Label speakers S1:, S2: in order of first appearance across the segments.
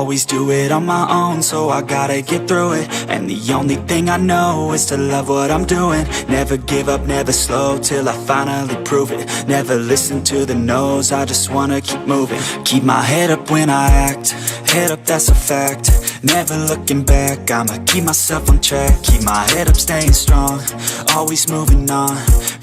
S1: Always do it on my own, so I gotta get through it. And the only thing I know is to love what I'm doing. Never give up, never slow, till I finally prove it. Never listen to the no's, I just wanna keep moving. Keep my head up when I act, head up, that's a fact. Never looking back, I'ma keep myself on track. Keep my head up, staying strong, always moving on.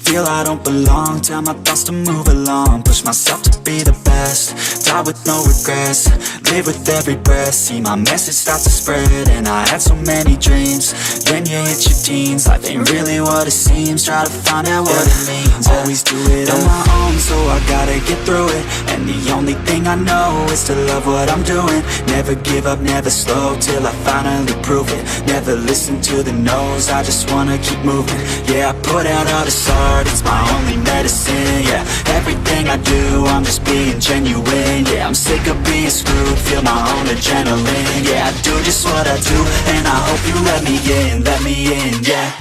S1: Feel I don't belong, tell my thoughts to move along. Push myself to be the best, die with no regrets. Live with every breath, see my message start to spread. And I had so many dreams, then you hit your teens. Life ain't really what it seems, try to find out what it means. Always do it on my own, so I gotta get through it. And the only thing I know is to love what I'm doing. Never give up, never slow, till I finally prove it. Never listen to the no's, I just wanna keep moving. Yeah, I put out all this art, it's my only medicine. Yeah, everything I do, I'm just being genuine. Yeah, I'm sick of being screwed, feel my own adrenaline. Yeah, I do just what I do, and I hope you let me in, yeah.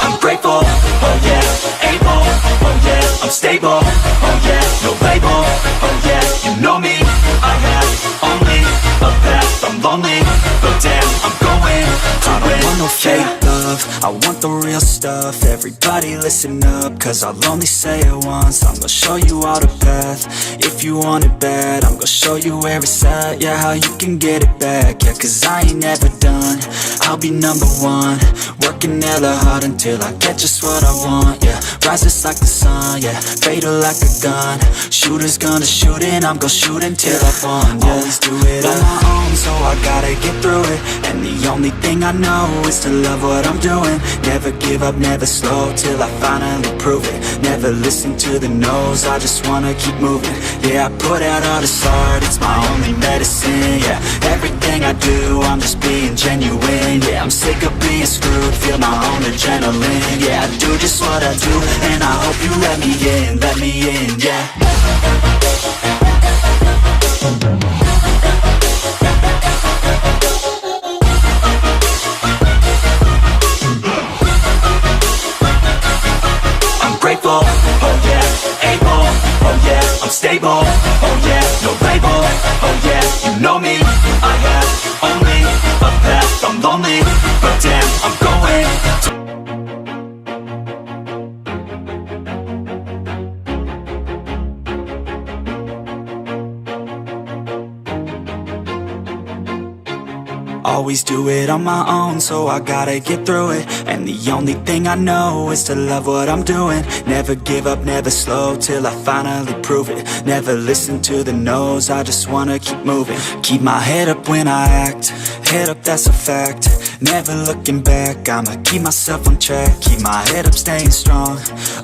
S1: I'm grateful, oh yeah, able, oh yeah, I'm stable, oh yeah, no label, oh yeah, you know me, I have only a path, I'm lonely, but damn, I'm going to win. I don't want no fake love, I want the real stuff. Everybody listen up, cause I'll only say it once. I'm gonna show you all the path, if you want it bad. I'm gonna show you where it's at, yeah, how you can get it back. Yeah, cause I ain't never done, I'll be number one. Working hella hard until I get just what I want, yeah. Rises like the sun, yeah, fatal like a gun. Shooters gonna shoot and I'm gonna shoot until I won, yeah. Always do it on my own, so I gotta get through it. And the only thing I know is to love what I'm doing. Never give up, never slow, till I finally prove it. Never listen to the no's, I just wanna keep moving. Yeah, I put out all this art, it's my only medicine. Yeah, everything I do, I'm just being genuine. Yeah, I'm sick of being screwed, feel my own adrenaline. Yeah, I do just what I do, and I hope you let me in, yeah. Grateful, oh yeah, able, oh yeah, I'm stable, oh yeah, no label, oh yeah, you know me, I have only a path, I'm lonely, but damn, I'm going to. Always do it on my own, so I gotta get through it. And the only thing I know is to love what I'm doing. Never give up, never slow, till I finally prove it. Never listen to the no's, I just wanna keep moving. Keep my head up when I act, head up, that's a fact. Never looking back, I'ma keep myself on track. Keep my head up, staying strong,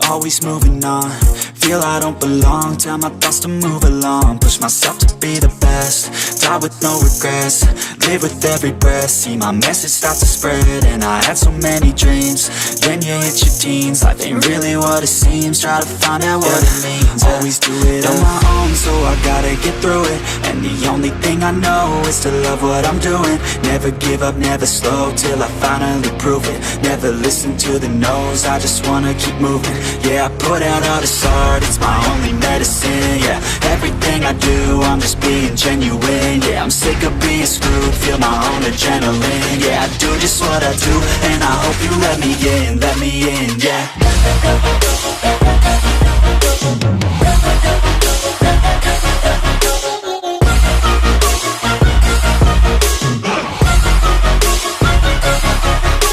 S1: always moving on. Feel I don't belong, tell my thoughts to move along. Push myself to be the best, die with no regrets. Live with every breath, see my message start to spread. And I had so many dreams, then you hit your teens. Life ain't really what it seems, try to find out what it means. Always do it on my own, so I gotta get through it. And the only thing I know is to love what I'm doing. Never give up, never slow, till I finally prove it. Never listen to the no's, I just wanna keep moving. Yeah, I put out all this art, it's my only medicine. Yeah, everything I do, I'm just being genuine. Yeah, I'm sick of being screwed, feel my own adrenaline. Yeah, I do just what I do, and I hope you let me in, yeah.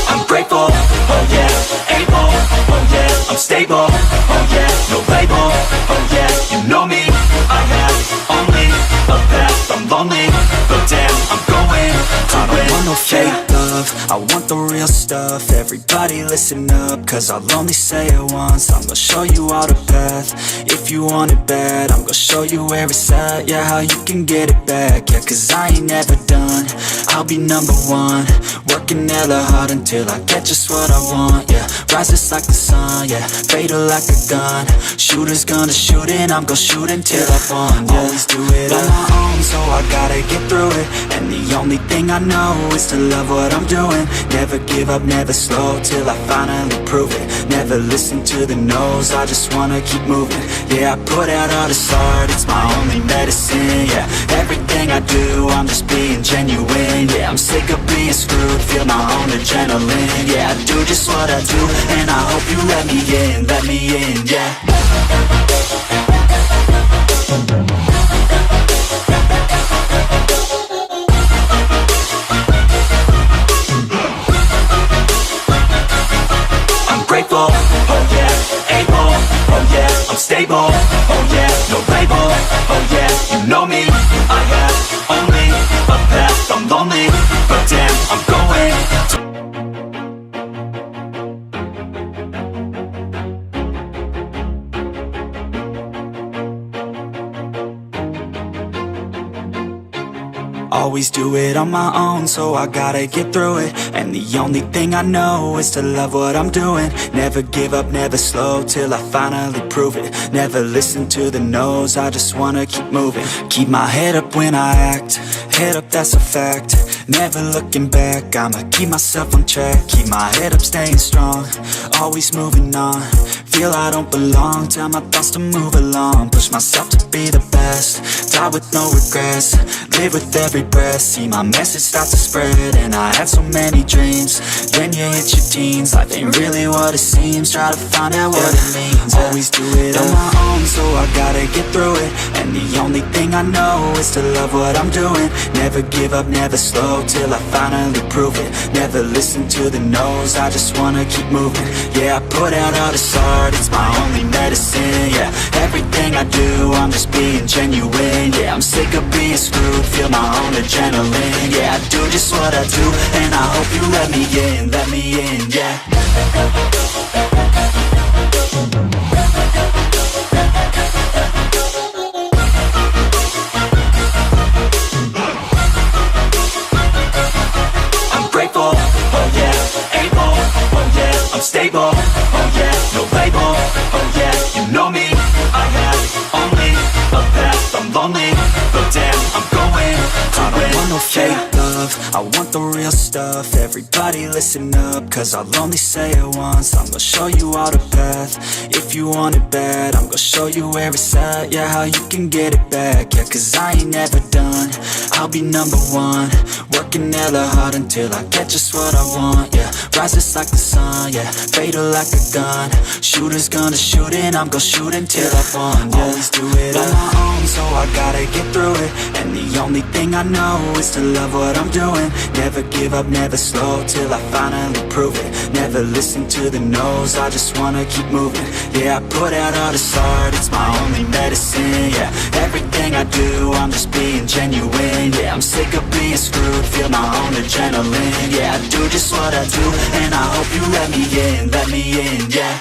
S1: I'm grateful, oh yeah, able, oh yeah, I'm stable, oh yeah, no label, oh yeah, you know me, I have only a path, I'm lonely, but damn, I'm going to win. I don't want no fake love, I want the real stuff. Everybody listen up, cause I'll only say it once. I'm gonna show you all the path, if you want it bad. I'm gonna show you where it's at, yeah, how you can get it back. Yeah, cause I ain't never done, I'll be number one. Working hella hard until I get just what I want, yeah. Rises like the sun, yeah, fatal like a gun. Shooters gonna shoot and I'm gonna shoot until I won, yeah. Always do it on my own, so I gotta get through it. And the only thing I know is to love what I'm I'm doing. Never give up, never slow, till I finally prove it. Never listen to the no's, I just wanna keep moving. Yeah, I put out all this art, it's my only medicine. Yeah, everything I do, I'm just being genuine. Yeah, I'm sick of being screwed, feel my own adrenaline. Yeah, I do just what I do, and I hope you let me in, yeah. Grateful, oh yeah, able, oh yeah, I'm stable, oh yeah, no label, oh yeah, you know me, I have only a path, I'm lonely, but damn, I'm going. Always do it on my own, so I gotta get through it. And the only thing I know is to love what I'm doing. Never give up, never slow, till I finally prove it. Never listen to the no's, I just wanna keep moving. Keep my head up when I act, head up, that's a fact. Never looking back, I'ma keep myself on track. Keep my head up, staying strong, always moving on. Feel I don't belong, tell my thoughts to move along. Push myself to be the best, die with no regrets. Live with every breath, see my message start to spread. And I had so many dreams, then you hit your teens. Life ain't really what it seems, try to find out what it means. Always do it on my own, so I gotta get through it. And the only thing I know is to love what I'm doing. Never give up, never slow, till I finally prove it. Never listen to the no's, I just wanna keep moving. Yeah, I put out all this art, it's my only medicine. Yeah, everything I do, I'm just being genuine. Yeah, I'm sick of being screwed, feel my own adrenaline. Yeah, I do just what I do, and I hope you let me in, yeah. I'm grateful, oh yeah, able, oh yeah, I'm stable, oh yeah, no label, oh yeah, you know me, I have only a path, I'm lonely, but damn, I'm going to win. I don't want no fake love, I want the real stuff. Everybody listen up, cause I'll only say it once. I'm gonna show you all the path, if you want it bad. I'm gonna show you where it's at, yeah, how you can get it back. Yeah, cause I ain't never done, I'll be number one. Working hella hard until I get just what I want, yeah. Rises like the sun, yeah, fatal like a gun. Shooter's gonna shoot and I'm gonna shoot until I won, yeah. Always do it on my own, so I gotta get through it. And the only thing I know is to love what I'm doing. Never give up, never slow, till I finally prove it. Never listen to the no's, I just wanna keep moving. Yeah, I put out all this art, it's my only medicine. Yeah, everything I do, I'm just being genuine. Yeah, I'm sick of being screwed, feel my own adrenaline. Yeah, I do just what I do, and I hope you let me in, yeah.